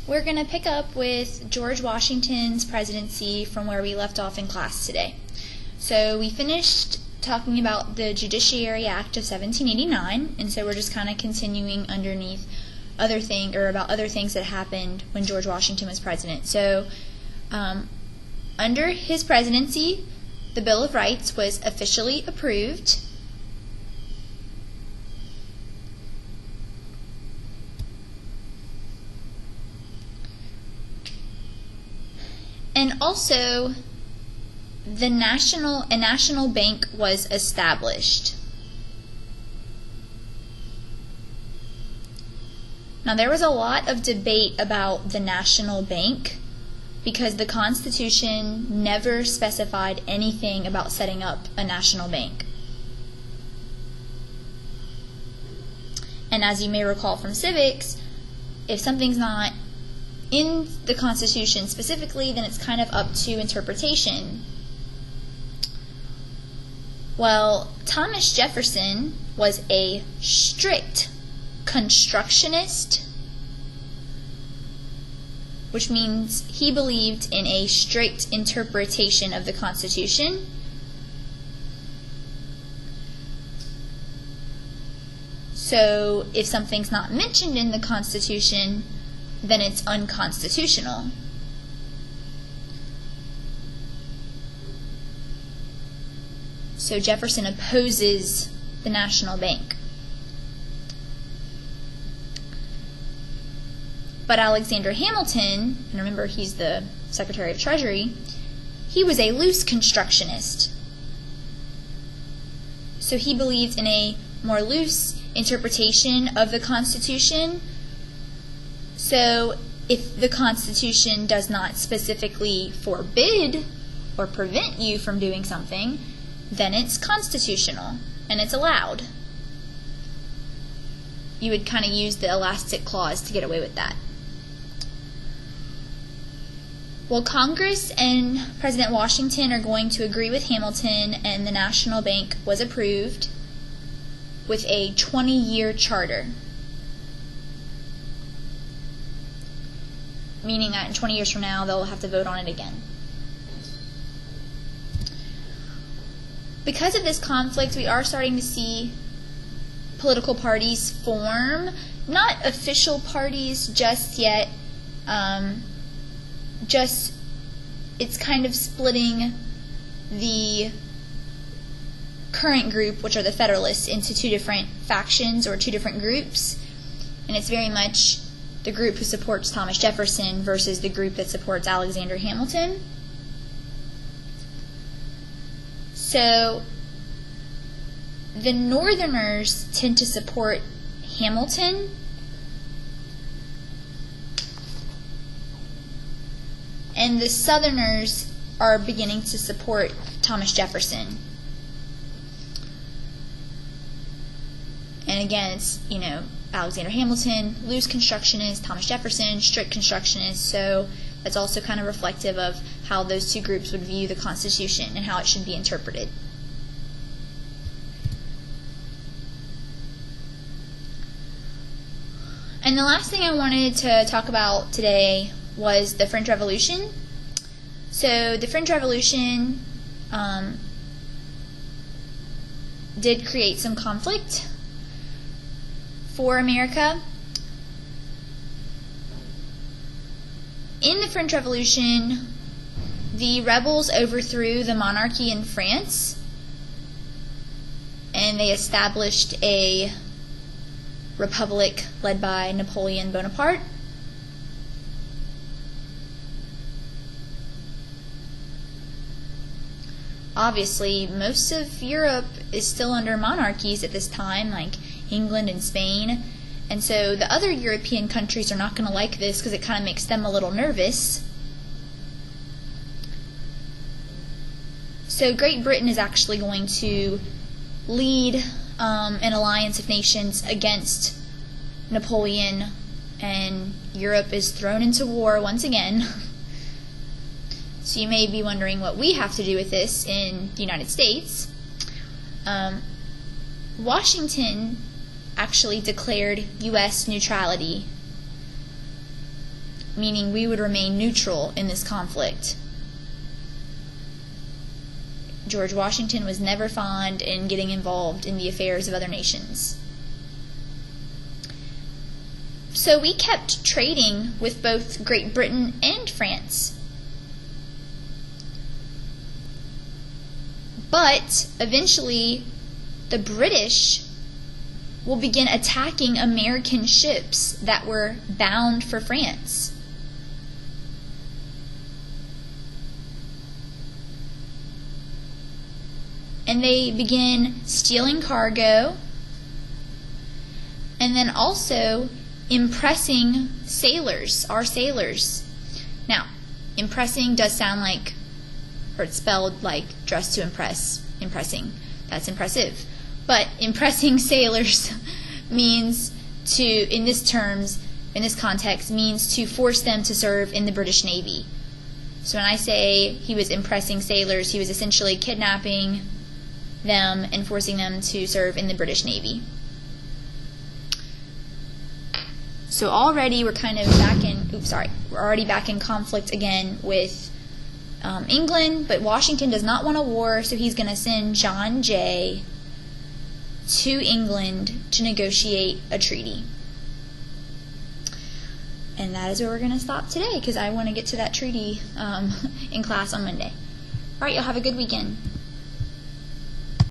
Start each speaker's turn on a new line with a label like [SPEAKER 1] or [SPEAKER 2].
[SPEAKER 1] We're going to pick up with George Washington's presidency from where we left off in class today. So we finished talking about the Judiciary Act of 1789, and so we're just kind of continuing underneath other things that happened when George Washington was president. So under his presidency, the Bill of Rights was officially approved. And also, a national bank was established. Now, there was a lot of debate about the national bank because the Constitution never specified anything about setting up a national bank. And as you may recall from civics, if something's not in the Constitution specifically, then it's kind of up to interpretation. Well, Thomas Jefferson was a strict constructionist, which means he believed in a strict interpretation of the Constitution. So if something's not mentioned in the Constitution, then it's unconstitutional. So Jefferson opposes the national bank. But Alexander Hamilton, and remember he's the Secretary of Treasury, he was a loose constructionist. So he believed in a more loose interpretation of the Constitution. So if the Constitution does not specifically forbid or prevent you from doing something, then it's constitutional and it's allowed. You would kind of use the elastic clause to get away with that. Well, Congress and President Washington are going to agree with Hamilton, and the National Bank was approved with a 20-year charter. Meaning that in 20 years from now, they'll have to vote on it again. Because of this conflict, we are starting to see political parties form. Not official parties just yet. It's kind of splitting the current group, which are the Federalists, into two different factions or two different groups. And it's very much the group who supports Thomas Jefferson versus the group that supports Alexander Hamilton. So the Northerners tend to support Hamilton, and the Southerners are beginning to support Thomas Jefferson. And again, it's, Alexander Hamilton, loose constructionist, Thomas Jefferson, strict constructionist, so that's also kind of reflective of how those two groups would view the Constitution and how it should be interpreted. And the last thing I wanted to talk about today was the French Revolution. So the French Revolution did create some conflict for America. In the French Revolution, the rebels overthrew the monarchy in France, and they established a republic led by Napoleon Bonaparte. Obviously, most of Europe is still under monarchies at this time, like England and Spain, and so the other European countries are not going to like this because it kind of makes them a little nervous. So Great Britain is actually going to lead an alliance of nations against Napoleon, and Europe is thrown into war once again. So you may be wondering what we have to do with this in the United States. Washington actually declared U.S. neutrality meaning we would remain neutral in this conflict. George Washington was never fond in getting involved in the affairs of other nations. So we kept trading with both Great Britain and France. But eventually, the British will begin attacking American ships that were bound for France. And they begin stealing cargo and then also impressing sailors, our sailors. Now, impressing does sound like, or it's spelled like dress to impress, impressing. That's impressive. But impressing sailors means to, in this context, means to force them to serve in the British Navy. So when I say he was impressing sailors, he was essentially kidnapping them and forcing them to serve in the British Navy. So already we're kind of back in, we're already back in conflict again with England, but Washington does not want a war, so he's going to send John Jay to England to negotiate a treaty. And that is where we're going to stop today, because I want to get to that treaty in class on Monday. All right, y'all have a good weekend.